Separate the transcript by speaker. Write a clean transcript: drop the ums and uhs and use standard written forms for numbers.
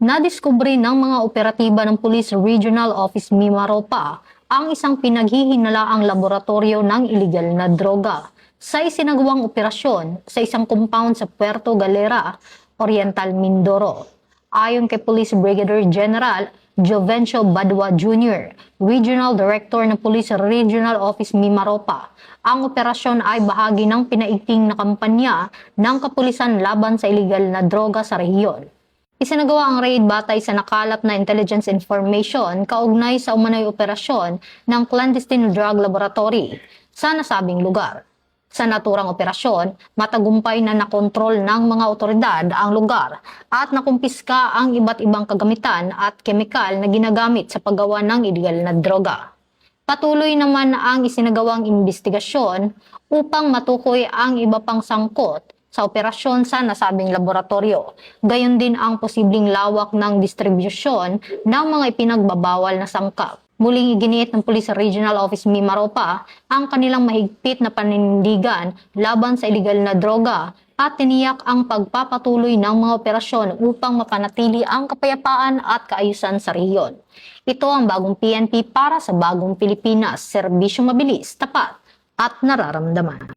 Speaker 1: Nadiskubre ng mga operatiba ng Police Regional Office Mimaropa ang isang pinaghihinalaang laboratorio ng iligal na droga sa isinagawang operasyon sa isang compound sa Puerto Galera, Oriental Mindoro. Ayon kay Police Brigadier General Jovencio Badua Jr., Regional Director ng Police Regional Office Mimaropa, ang operasyon ay bahagi ng pinaigting na kampanya ng kapulisan laban sa iligal na droga sa rehiyon. Isinagawa ang raid batay sa nakalap na intelligence information kaugnay sa umano'y operasyon ng clandestine drug laboratory sa nasabing lugar. Sa naturang operasyon, matagumpay na nakontrol ng mga otoridad ang lugar at nakumpiska ang iba't ibang kagamitan at kemikal na ginagamit sa paggawa ng iligal na droga. Patuloy naman ang isinagawang investigasyon upang matukoy ang iba pang sangkot sa operasyon sa nasabing laboratorio. Gayon din ang posibleng lawak ng distribusyon ng mga ipinagbabawal na sangkap. Muling iginiit ng Police Regional Office Mimaropa ang kanilang mahigpit na panindigan laban sa iligal na droga at tiniyak ang pagpapatuloy ng mga operasyon upang mapanatili ang kapayapaan at kaayusan sa rehiyon. Ito ang bagong PNP para sa bagong Pilipinas, serbisyong mabilis, tapat at nararamdaman.